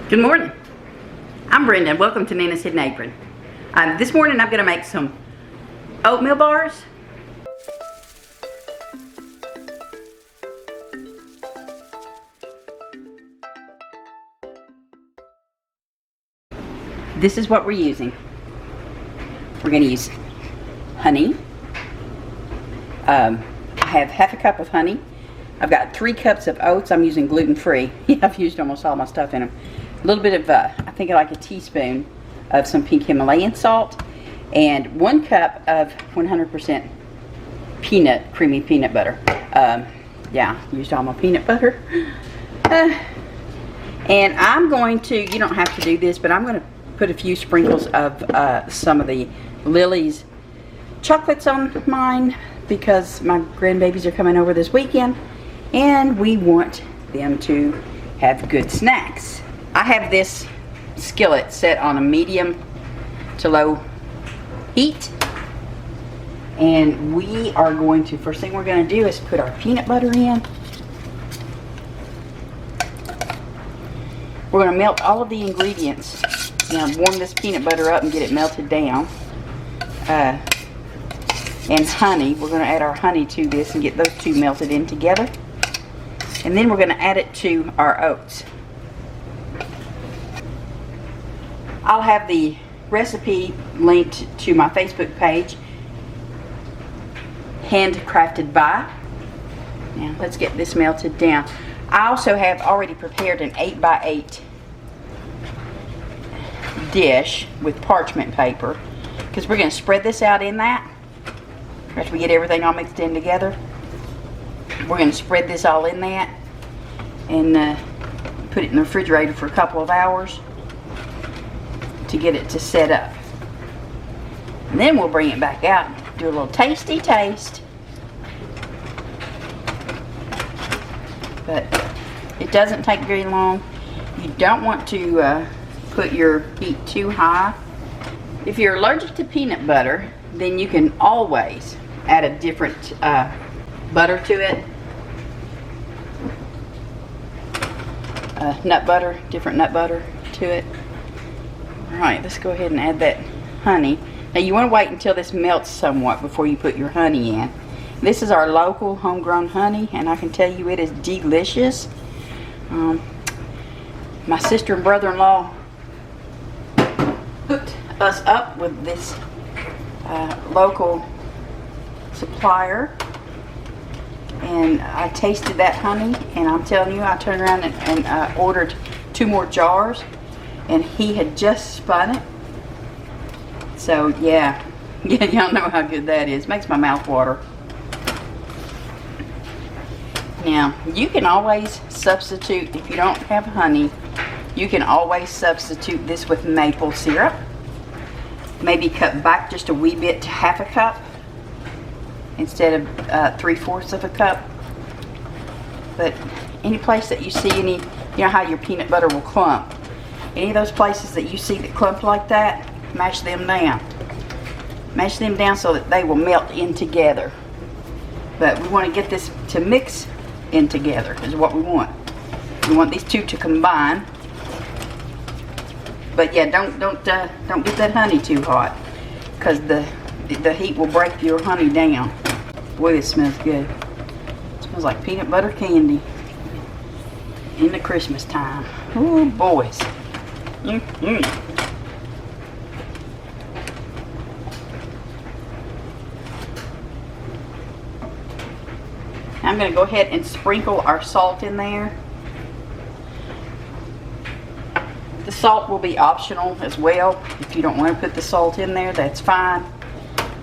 Good morning. I'm Brenda and welcome to Nana's Hidden Apron. This morning I'm going to make some oatmeal bars. This is what we're using. We're going to use honey. I have half a cup of honey. I've got 3 cups of oats. I'm using gluten-free. I've used almost all my stuff in them. A little bit of, I think like a teaspoon of some pink Himalayan salt. And 1 cup of 100% creamy peanut butter. Yeah, used all my peanut butter. And I'm going to, you don't have to do this, but I'm going to put a few sprinkles of some of the Lily's chocolates on mine because my grandbabies are coming over this weekend and we want them to have good snacks. I have this skillet set on a medium to low heat, and we are going to, first thing we're going to do is put our peanut butter in. We're going to melt all of the ingredients. Now warm this peanut butter up and get it melted down. And honey, we're going to add our honey to this and get those two melted in together. And then we're going to add it to our oats. I'll have the recipe linked to my Facebook page, Handcrafted by. Now let's get this melted down. I also have already prepared an 8x8 dish with parchment paper because we're going to spread this out in that after we get everything all mixed in together. We're going to spread this all in that and put it in the refrigerator for a couple of hours to get it to set up. And then we'll bring it back out and do a little tasty taste. But it doesn't take very long. You don't want to put your heat too high. If you're allergic to peanut butter, then you can always add a different butter to it. Nut butter, different nut butter to it. Alright, let's go ahead and add that honey. Now you want to wait until this melts somewhat before you put your honey in. This is our local homegrown honey, and I can tell you it is delicious. My sister and brother-in-law hooked us up with this local supplier, and I tasted that honey, and I'm telling you, I turned around and ordered 2 more jars, and he had just spun it. So yeah, y'all know how good that is. Makes my mouth water. Now you can always substitute, if you don't have honey, you can always substitute this with maple syrup. Maybe cut back just a wee bit to half a cup instead of 3/4 of a cup. But any place that you see any, you know how your peanut butter will clump. Any of those places that you see that clump like that, mash them down. Mash them down so that they will melt in together. But we want to get this to mix in together is what we want. We want these two to combine. But yeah, don't get that honey too hot, because the heat will break your honey down. Boy, this smells good. It smells like peanut butter candy in the Christmas time. Ooh, boys. I'm going to go ahead and sprinkle our salt in there. The salt will be optional as well. If you don't want to put the salt in there, that's fine.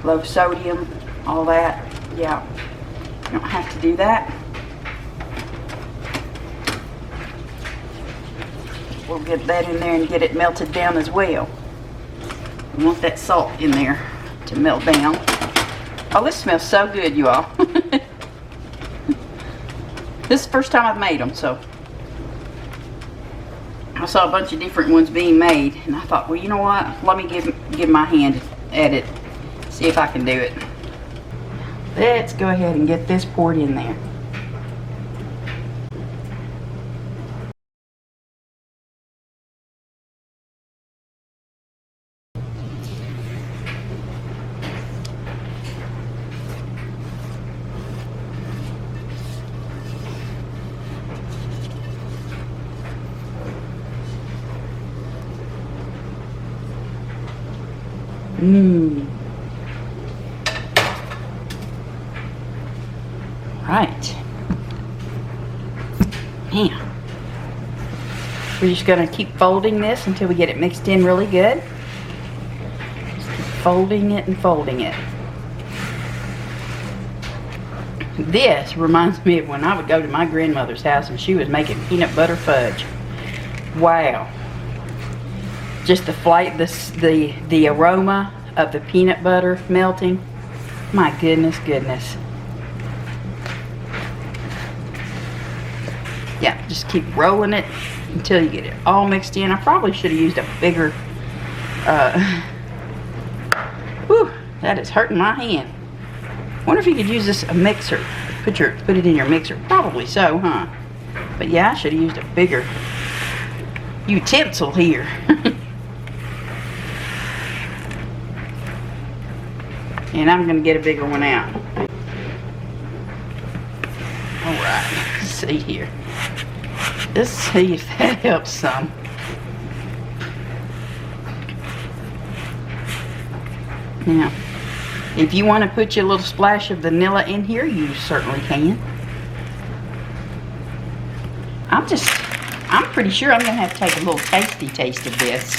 Low sodium, all that. Yeah, you don't have to do that. We'll get that in there and get it melted down as well. We want that salt in there to melt down. Oh, this smells so good, you all. This is the first time I've made them, so I saw a bunch of different ones being made, and I thought, well, you know what? Let me give my hand at it, see if I can do it. Let's go ahead and get this poured in there. Mmm. Right. Now, we're just going to keep folding this until we get it mixed in really good. Just keep folding it and folding it. This reminds me of when I would go to my grandmother's house and she was making peanut butter fudge. Wow. Just the flight, the aroma of the peanut butter melting. My goodness, goodness. Yeah, just keep rolling it until you get it all mixed in. I probably should have used a bigger, whew, that is hurting my hand. Wonder if you could use this a mixer. Put it in your mixer. Probably so, huh? But yeah, I should have used a bigger utensil here. And I'm gonna get a bigger one out. Alright, let's see here. Let's see if that helps some. Now, if you want to put your little splash of vanilla in here, you certainly can. I'm pretty sure I'm going to have to take a little tasty taste of this.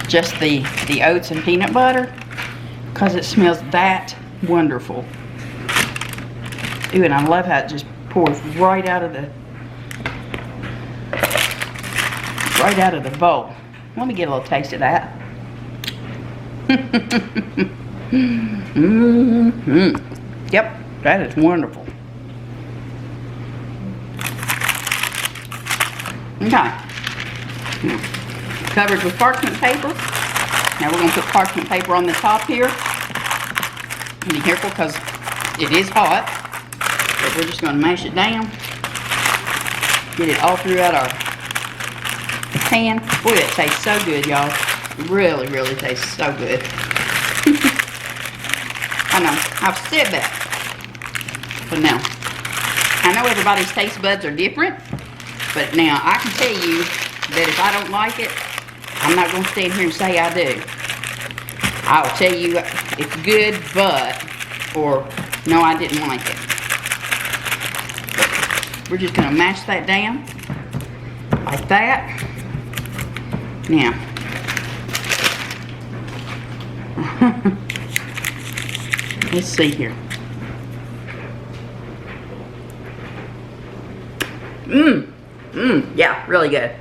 Just the oats and peanut butter, because it smells that wonderful. Ooh, and I love how it just pours right out of the bowl. Let me get a little taste of that. Mm-hmm. Yep, that is wonderful. Okay. Covered with parchment paper. Now we're going to put parchment paper on the top here. Be careful because it is hot. But we're just going to mash it down. Get it all throughout our pan. Boy, that tastes so good, y'all. Really, really tastes so good. I know, I've said that. But now, I know everybody's taste buds are different. But now, I can tell you that if I don't like it, I'm not going to stand here and say I do. I'll tell you it's good, but, or no, I didn't like it. But we're just going to mash that down like that. Now, let's see here. Yeah, really good.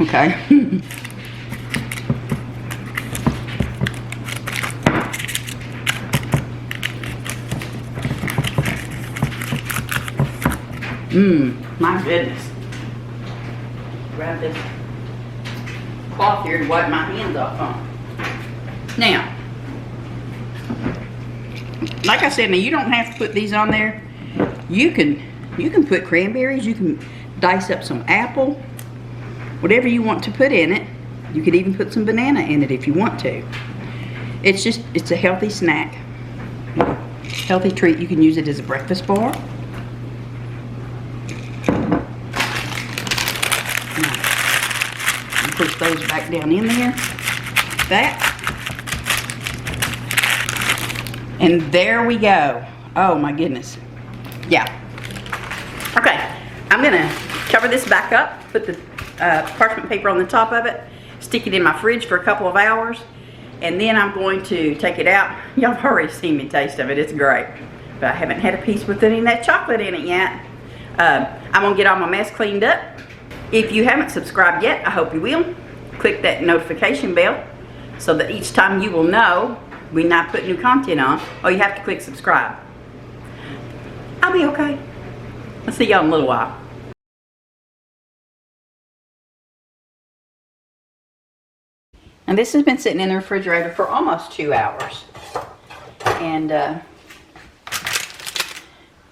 Okay. My goodness. Grab this cloth here to wipe my hands off on. Now, like I said, now you don't have to put these on there. You can put cranberries, you can dice up some apple, whatever you want to put in it. You could even put some banana in it if you want to. It's a healthy snack, healthy treat. You can use it as a breakfast bar. Push those back down in there, like that. And there we go. Oh my goodness. Yeah. Okay, I'm gonna cover this back up, put the parchment paper on the top of it, stick it in my fridge for a couple of hours, and then I'm going to take it out. Y'all have already seen me taste of it, it's great. But I haven't had a piece with any of that chocolate in it yet. I'm gonna get all my mess cleaned up. If you haven't subscribed yet, I hope you will. Click that notification bell so that each time you will know when I put new content on. Oh, you have to click subscribe. I'll be okay. I'll see y'all in a little while. And this has been sitting in the refrigerator for almost 2 hours. And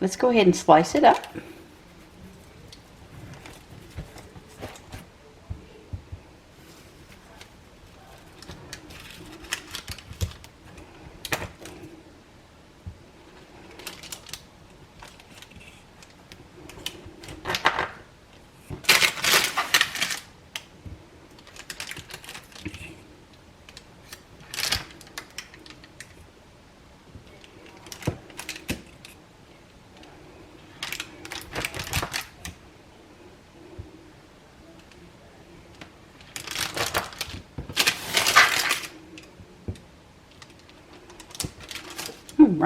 let's go ahead and slice it up.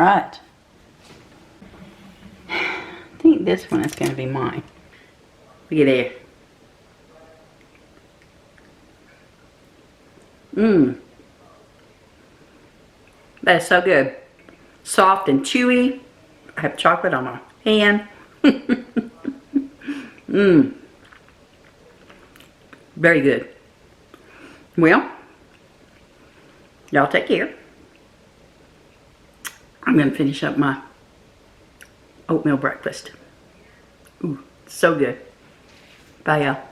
Right. I think this one is going to be mine. Look at there. Mmm. That is so good. Soft and chewy. I have chocolate on my hand. Mmm. Very good. Well, y'all take care. I'm going to finish up my oatmeal breakfast. Ooh, so good. Bye, y'all.